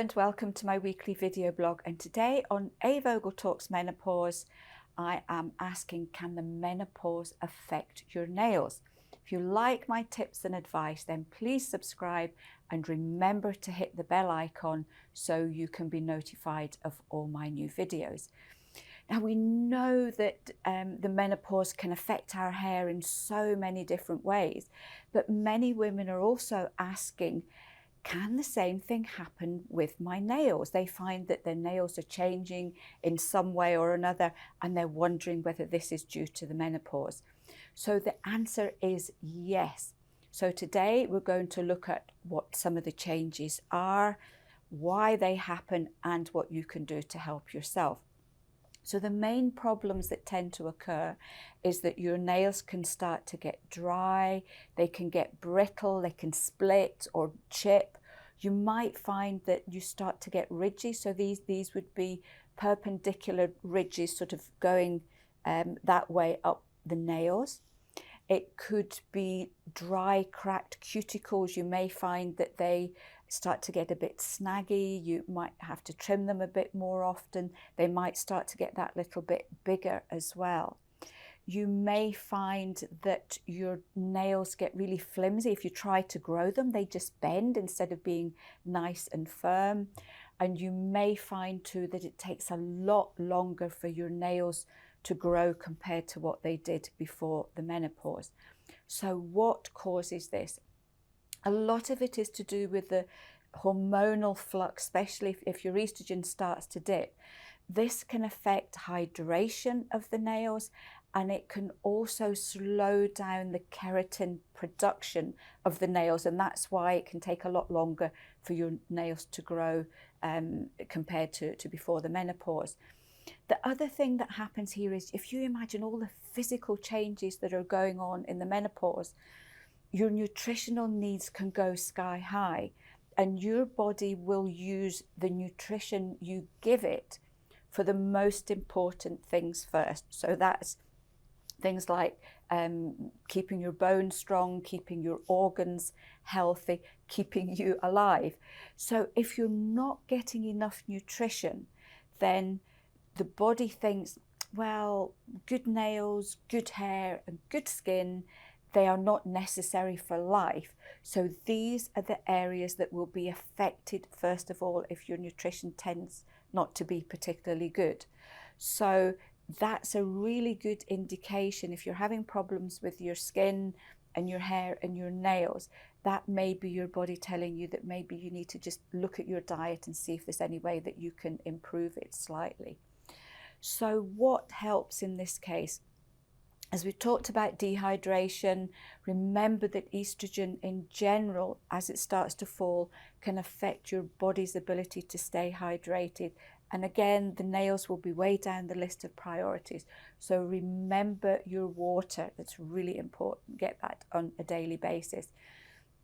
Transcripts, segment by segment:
and welcome to my weekly video blog, and today on A Vogel Talks Menopause I am asking, can the menopause affect your nails? If you like my tips and advice, then please subscribe and remember to hit the bell icon so you can be notified of all my new videos. Now, we know that the menopause can affect our hair in so many different ways, but many women are also asking, can the same thing happen with my nails? They find that their nails are changing in some way or another, and they're wondering whether this is due to the menopause. So the answer is yes. So today we're going to look at what some of the changes are, why they happen, and what you can do to help yourself. So the main problems that tend to occur is that your nails can start to get dry, they can get brittle, they can split or chip. You might find that you start to get ridges. So these would be perpendicular ridges sort of going that way up the nails. It could be dry, cracked cuticles. You may find that they start to get a bit snaggy. You might have to trim them a bit more often. They might start to get that little bit bigger as well. You may find that your nails get really flimsy. If you try to grow them, they just bend instead of being nice and firm. And you may find too that it takes a lot longer for your nails to grow compared to what they did before the menopause. So what causes this? A lot of it is to do with the hormonal flux, especially if your estrogen starts to dip. This can affect hydration of the nails, and it can also slow down the keratin production of the nails, and that's why it can take a lot longer for your nails to grow compared to before the menopause. The other thing that happens here is, if you imagine all the physical changes that are going on in the menopause, your nutritional needs can go sky high, and your body will use the nutrition you give it for the most important things first. So that's things like keeping your bones strong, keeping your organs healthy, keeping you alive. So if you're not getting enough nutrition, then the body thinks, well, good nails, good hair, and good skin, they are not necessary for life. So these are the areas that will be affected first of all if your nutrition tends not to be particularly good. So that's a really good indication. If you're having problems with your skin and your hair and your nails, that may be your body telling you that maybe you need to just look at your diet and see if there's any way that you can improve it slightly. So what helps in this case? As we talked about dehydration, remember that estrogen in general, as it starts to fall, can affect your body's ability to stay hydrated. And again, the nails will be way down the list of priorities. So remember your water. That's really important. Get that on a daily basis.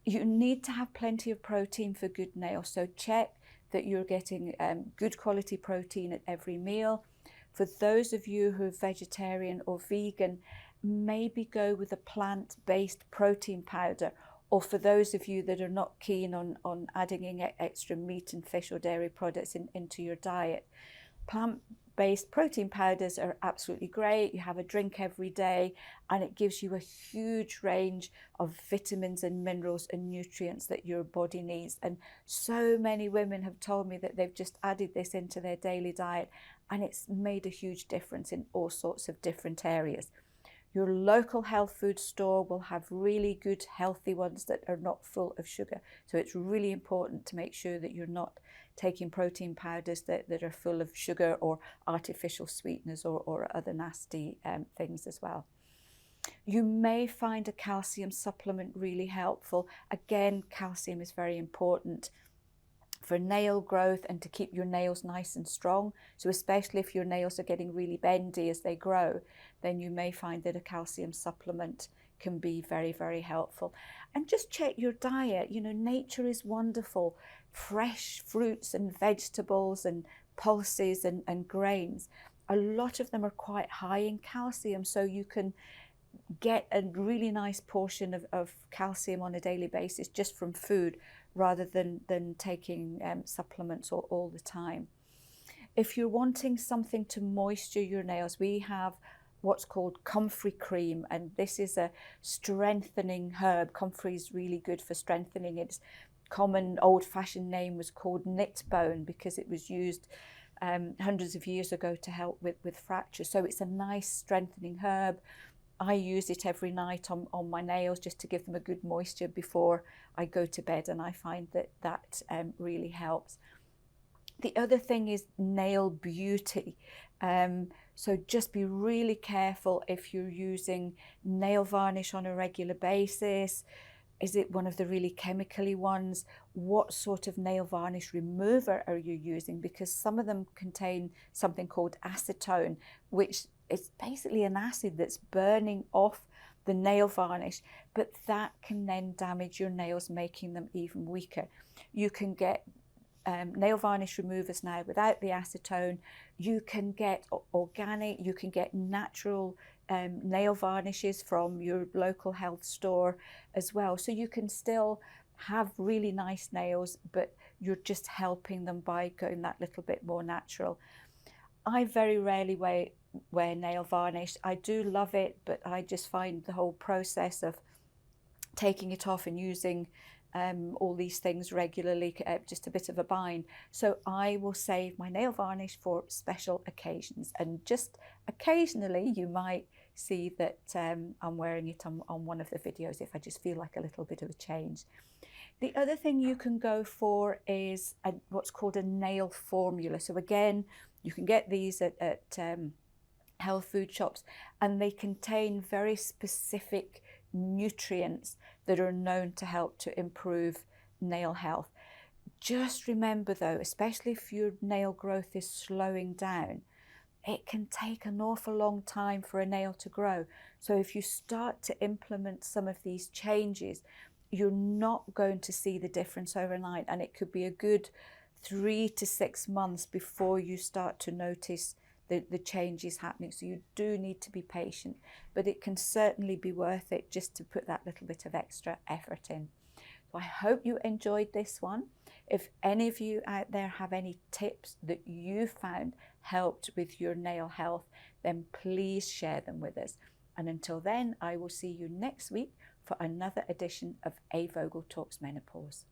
You need to have plenty of protein for good nails. So check that you're getting good quality protein at every meal. For those of you who are vegetarian or vegan, maybe go with a plant-based protein powder. Or for those of you that are not keen on adding in extra meat and fish or dairy products into your diet, plant-based protein powders are absolutely great. You have a drink every day, and it gives you a huge range of vitamins and minerals and nutrients that your body needs. And so many women have told me that they've just added this into their daily diet, and it's made a huge difference in all sorts of different areas. Your local health food store will have really good, healthy ones that are not full of sugar. So it's really important to make sure that you're not taking protein powders that are full of sugar or artificial sweeteners or other nasty things as well. You may find a calcium supplement really helpful. Again, calcium is very important for nail growth and to keep your nails nice and strong. So especially if your nails are getting really bendy as they grow, then you may find that a calcium supplement can be very, very helpful. And just check your diet. You know, nature is wonderful. Fresh fruits and vegetables and pulses and grains. A lot of them are quite high in calcium, so you can get a really nice portion of calcium on a daily basis just from food, rather than taking supplements all the time. If you're wanting something to moisture your nails, we have what's called comfrey cream, and this is a strengthening herb. Comfrey is really good for strengthening. Its common old-fashioned name was called knitbone because it was used hundreds of years ago to help with fractures. So it's a nice strengthening herb. I use it every night on my nails just to give them a good moisture before I go to bed, and I find that really helps. The other thing is nail beauty. So just be really careful if you're using nail varnish on a regular basis. Is it one of the really chemically ones? What sort of nail varnish remover are you using? Because some of them contain something called acetone, which is basically an acid that's burning off the nail varnish, but that can then damage your nails, making them even weaker. You can get nail varnish removers now without the acetone. You can get organic, you can get natural nail varnishes from your local health store as well. So you can still have really nice nails, but you're just helping them by going that little bit more natural. I very rarely wear nail varnish. I do love it, but I just find the whole process of taking it off and using all these things regularly just a bit of a bind. So I will save my nail varnish for special occasions, and just occasionally you might see that I'm wearing it on one of the videos if I just feel like a little bit of a change. The other thing you can go for is what's called a nail formula. So again, you can get these at health food shops, and they contain very specific nutrients that are known to help to improve nail health. Just remember though, especially if your nail growth is slowing down, it can take an awful long time for a nail to grow. So if you start to implement some of these changes, you're not going to see the difference overnight, and it could be a good 3 to 6 months before you start to notice the changes happening. So you do need to be patient, but it can certainly be worth it just to put that little bit of extra effort in. So I hope you enjoyed this one. If any of you out there have any tips that you found helped with your nail health, then please share them with us. And until then, I will see you next week for another edition of A. Vogel Talks Menopause.